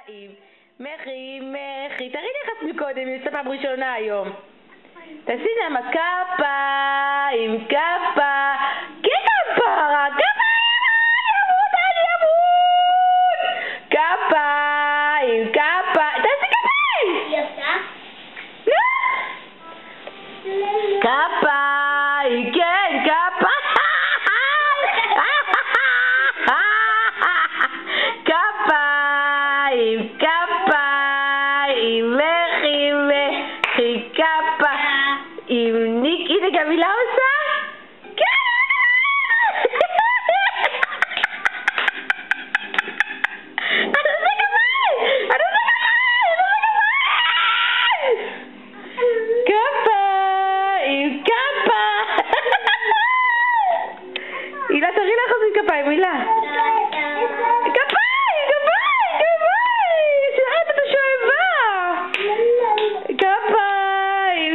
כפיים. מחי, תראי לי איך את מקודם, היא עושה פעם ראשונה היום. תעשי למה כפיים, כן כפרה, ימות, כפיים, תעשי כפיים! היא עושה? כפיים, כן, כפיים! כפיים, מחי, כפיים, ניקי, הנה גם מילה עושה? הילה, תראי לך עושים כפיים, הילה. כפיים! שלחת את השואבה! כפיים!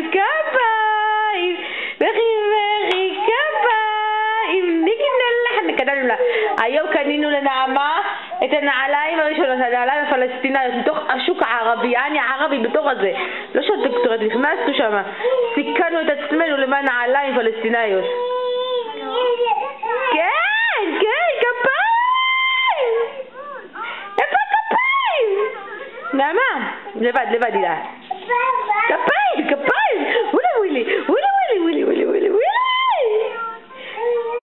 מחי, כפיים! ניקי נלחן, קנינו לה. היום קנינו לנעמה את הנעליים הראשונות, הנעליים הפלסטינאיות, מתוך השוק הערבי, אני ערבי בתוך הזה. לא שאת דוקטורית, נכנסנו שם. סיכנו את עצמנו למען נעליים פלסטינאיות. כן, כפיים! איפה כפיים? נעמה, לבד, הילה. כפיים! אולי,